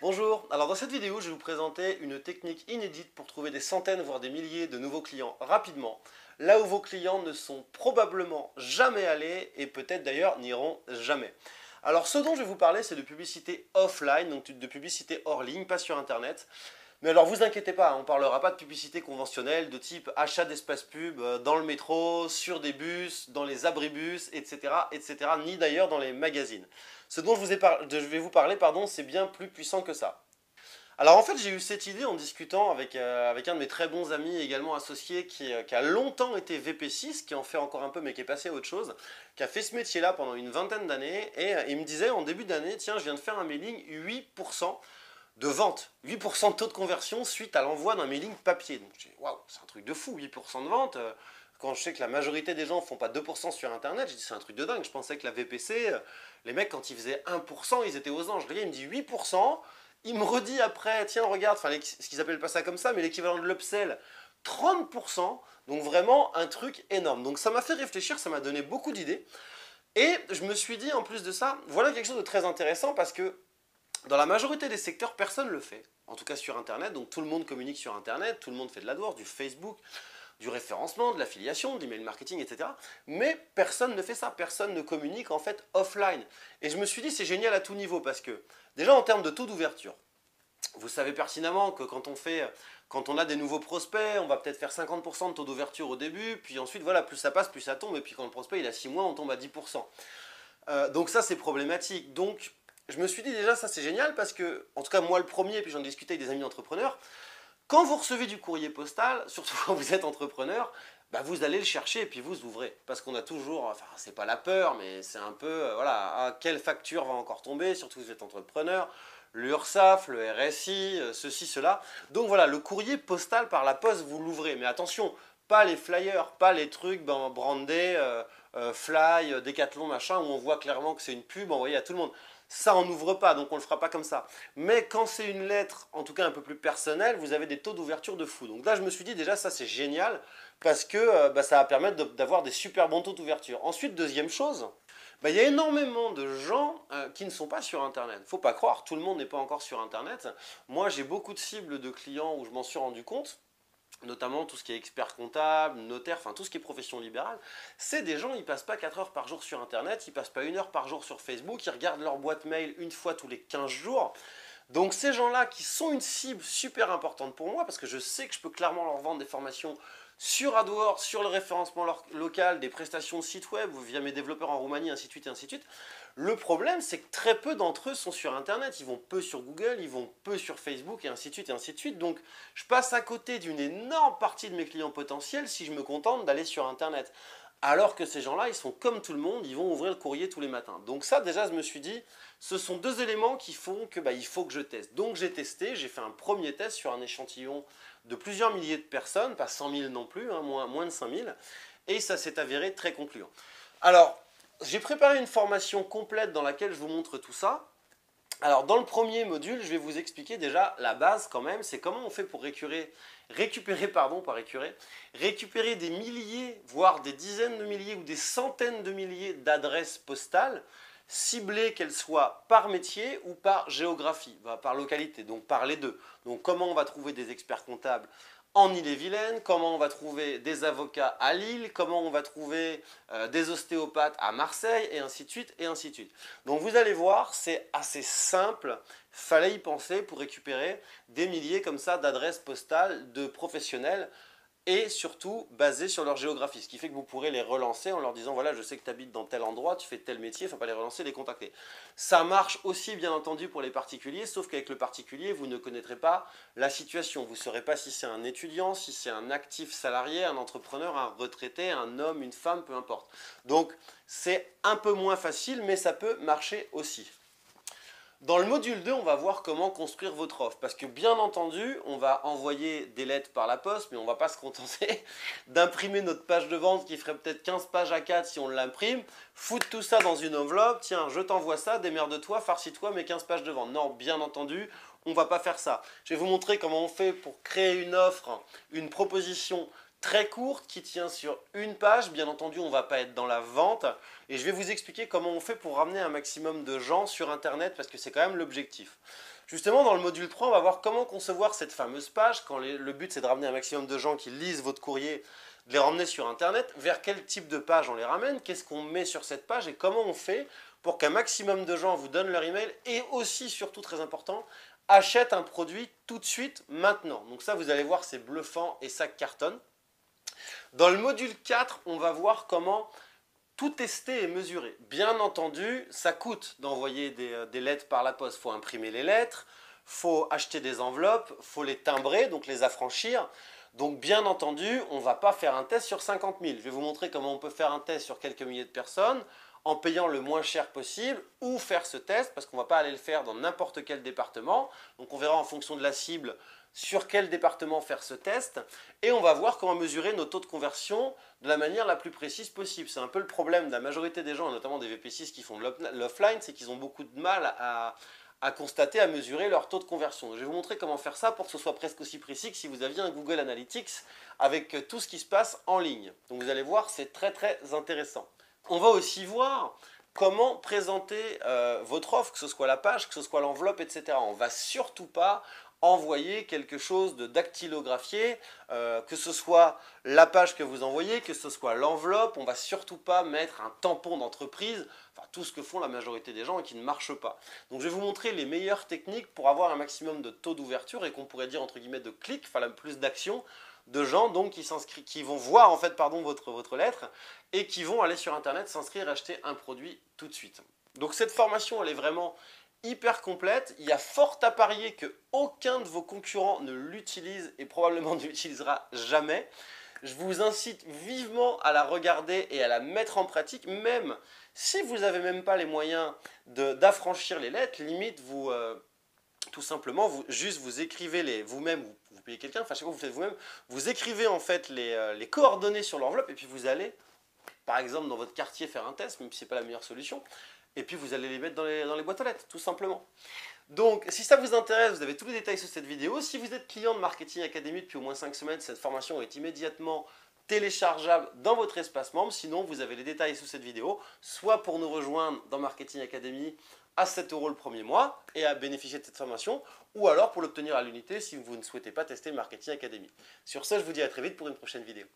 Bonjour, alors dans cette vidéo je vais vous présenter une technique inédite pour trouver des centaines voire des milliers de nouveaux clients rapidement, là où vos clients ne sont probablement jamais allés et peut-être d'ailleurs n'iront jamais. Alors ce dont je vais vous parler c'est de publicité offline, donc de publicité hors ligne, pas sur internet. Mais alors vous inquiétez pas, on ne parlera pas de publicité conventionnelle de type achat d'espace pub dans le métro, sur des bus, dans les abribus, etc., etc., ni d'ailleurs dans les magazines. Ce dont je vais vous parler, pardon, c'est bien plus puissant que ça. Alors en fait j'ai eu cette idée en discutant avec un de mes très bons amis également associé qui a longtemps été VP6, qui en fait encore un peu mais qui est passé à autre chose, qui a fait ce métier là pendant une vingtaine d'années et il me disait en début d'année, tiens je viens de faire un mailing 8% de vente, 8% de taux de conversion suite à l'envoi d'un mailing papier. Donc j'ai dit waouh, c'est un truc de fou, 8% de vente. Quand je sais que la majorité des gens font pas 2% sur internet, j'ai dit c'est un truc de dingue. Je pensais que la VPC, les mecs quand ils faisaient 1%, ils étaient aux anges. Le gars il me dit 8%, il me redit après, tiens regarde, enfin ce qu'ils appellent pas ça comme ça, mais l'équivalent de l'upsell, 30%, donc vraiment un truc énorme. Donc ça m'a fait réfléchir, ça m'a donné beaucoup d'idées. Et je me suis dit en plus de ça, voilà quelque chose de très intéressant parce que dans la majorité des secteurs, personne ne le fait. En tout cas sur Internet, donc tout le monde communique sur Internet, tout le monde fait de l'AdWords, du Facebook, du référencement, de l'affiliation, de l'email marketing, etc. Mais personne ne fait ça, personne ne communique en fait offline. Et je me suis dit c'est génial à tout niveau parce que déjà en termes de taux d'ouverture, vous savez pertinemment que quand on a des nouveaux prospects, on va peut-être faire 50% de taux d'ouverture au début, puis ensuite voilà, plus ça passe, plus ça tombe, et puis quand le prospect il a 6 mois, on tombe à 10%. Donc ça c'est problématique. Donc je me suis dit déjà ça c'est génial parce que, en tout cas moi le premier, puis j'en discutais avec des amis entrepreneurs, quand vous recevez du courrier postal, surtout quand vous êtes entrepreneur, bah vous allez le chercher et puis vous ouvrez. Parce qu'on a toujours, enfin c'est pas la peur, mais c'est un peu, voilà, ah, quelle facture va encore tomber, surtout si vous êtes entrepreneur, l'URSSAF, le RSI, ceci, cela. Donc voilà, le courrier postal par la poste, vous l'ouvrez. Mais attention, pas les flyers, pas les trucs brandés, Fly, Decathlon, machin, où on voit clairement que c'est une pub envoyée à tout le monde. Ça, on n'ouvre pas, donc on ne le fera pas comme ça. Mais quand c'est une lettre, en tout cas un peu plus personnelle, vous avez des taux d'ouverture de fou. Donc là, je me suis dit déjà, ça c'est génial, parce que ça va permettre d'avoir des super bons taux d'ouverture. Ensuite, deuxième chose, il y a énormément de gens qui ne sont pas sur Internet. Faut pas croire, tout le monde n'est pas encore sur Internet. Moi, j'ai beaucoup de cibles de clients où je m'en suis rendu compte, notamment tout ce qui est expert comptable, notaire, enfin tout ce qui est profession libérale, c'est des gens, ils passent pas 4 heures par jour sur Internet, ils passent pas 1 heure par jour sur Facebook, ils regardent leur boîte mail une fois tous les 15 jours. Donc ces gens-là qui sont une cible super importante pour moi, parce que je sais que je peux clairement leur vendre des formations sur AdWords, sur le référencement local, des prestations de site web, via mes développeurs en Roumanie, ainsi de suite, et ainsi de suite. Le problème, c'est que très peu d'entre eux sont sur Internet. Ils vont peu sur Google, ils vont peu sur Facebook, et ainsi de suite, et ainsi de suite. Donc, je passe à côté d'une énorme partie de mes clients potentiels si je me contente d'aller sur Internet. Alors que ces gens-là, ils sont comme tout le monde, ils vont ouvrir le courrier tous les matins. Donc ça, déjà, je me suis dit, ce sont deux éléments qui font que il faut que je teste. Donc j'ai testé, j'ai fait un premier test sur un échantillon de plusieurs milliers de personnes, pas 100 000 non plus, hein, moins de 5 000, et ça s'est avéré très concluant. Alors, j'ai préparé une formation complète dans laquelle je vous montre tout ça. Alors, dans le premier module, je vais vous expliquer déjà la base quand même, c'est comment on fait pour récupérer des milliers, voire des dizaines de milliers ou des centaines de milliers d'adresses postales, ciblées qu'elles soient par métier ou par géographie, par localité, donc par les deux. Donc comment on va trouver des experts comptables en Ille-et-Vilaine, comment on va trouver des avocats à Lille, comment on va trouver des ostéopathes à Marseille, et ainsi de suite, et ainsi de suite. Donc vous allez voir, c'est assez simple, fallait y penser pour récupérer des milliers comme ça d'adresses postales de professionnels, et surtout basées sur leur géographie, ce qui fait que vous pourrez les relancer en leur disant voilà je sais que tu habites dans tel endroit, tu fais tel métier, il ne faut pas les relancer, les contacter. Ça marche aussi bien entendu pour les particuliers, sauf qu'avec le particulier vous ne connaîtrez pas la situation, vous ne saurez pas si c'est un étudiant, si c'est un actif salarié, un entrepreneur, un retraité, un homme, une femme, peu importe. Donc c'est un peu moins facile mais ça peut marcher aussi. Dans le module 2, on va voir comment construire votre offre. Parce que bien entendu, on va envoyer des lettres par la poste, mais on ne va pas se contenter d'imprimer notre page de vente qui ferait peut-être 15 pages à 4 si on l'imprime, foutre tout ça dans une enveloppe, tiens, je t'envoie ça, démerde-toi, farcis-toi mes 15 pages de vente. Non, bien entendu, on ne va pas faire ça. Je vais vous montrer comment on fait pour créer une offre, une proposition très courte qui tient sur une page. Bien entendu, on ne va pas être dans la vente et je vais vous expliquer comment on fait pour ramener un maximum de gens sur Internet parce que c'est quand même l'objectif. Justement, dans le module 3, on va voir comment concevoir cette fameuse page quand le but c'est de ramener un maximum de gens qui lisent votre courrier, de les ramener sur Internet. Vers quel type de page on les ramène, qu'est-ce qu'on met sur cette page et comment on fait pour qu'un maximum de gens vous donnent leur email et aussi, surtout très important, achètent un produit tout de suite, maintenant. Donc ça, vous allez voir, c'est bluffant et ça cartonne. Dans le module 4, on va voir comment tout tester et mesurer. Bien entendu, ça coûte d'envoyer des lettres par la poste. Il faut imprimer les lettres, il faut acheter des enveloppes, il faut les timbrer, donc les affranchir. Donc bien entendu, on ne va pas faire un test sur 50 000. Je vais vous montrer comment on peut faire un test sur quelques milliers de personnes en payant le moins cher possible ou faire ce test parce qu'on ne va pas aller le faire dans n'importe quel département. Donc on verra en fonction de la cible sur quel département faire ce test et on va voir comment mesurer nos taux de conversion de la manière la plus précise possible. C'est un peu le problème de la majorité des gens, notamment des VP6 qui font de l'offline, c'est qu'ils ont beaucoup de mal à constater, à mesurer leur taux de conversion. Je vais vous montrer comment faire ça pour que ce soit presque aussi précis que si vous aviez un Google Analytics avec tout ce qui se passe en ligne. Donc vous allez voir, c'est très très intéressant. On va aussi voir comment présenter votre offre, que ce soit la page, que ce soit l'enveloppe, etc. On ne va surtout pas envoyer quelque chose de dactylographié, que ce soit la page que vous envoyez, que ce soit l'enveloppe, on ne va surtout pas mettre un tampon d'entreprise, enfin tout ce que font la majorité des gens et qui ne marche pas. Donc je vais vous montrer les meilleures techniques pour avoir un maximum de taux d'ouverture et qu'on pourrait dire entre guillemets de clics, enfin plus d'actions, de gens donc qui vont voir en fait votre lettre et qui vont aller sur internet s'inscrire, acheter un produit tout de suite. Donc cette formation elle est vraiment hyper complète, il y a fort à parier que aucun de vos concurrents ne l'utilise et probablement ne l'utilisera jamais. Je vous incite vivement à la regarder et à la mettre en pratique, même si vous n'avez même pas les moyens d'affranchir les lettres, limite vous tout simplement vous écrivez vous-même, vous payez quelqu'un, enfin je sais pas, vous faites vous-même, vous écrivez en fait les coordonnées sur l'enveloppe et puis vous allez par exemple dans votre quartier faire un test, même si ce n'est pas la meilleure solution, et puis vous allez les mettre dans les boîtes aux lettres, tout simplement. Donc, si ça vous intéresse, vous avez tous les détails sur cette vidéo. Si vous êtes client de Marketing Academy depuis au moins 5 semaines, cette formation est immédiatement téléchargeable dans votre espace membre. Sinon, vous avez les détails sous cette vidéo, soit pour nous rejoindre dans Marketing Academy à 7 € le premier mois et à bénéficier de cette formation, ou alors pour l'obtenir à l'unité si vous ne souhaitez pas tester Marketing Academy. Sur ce, je vous dis à très vite pour une prochaine vidéo.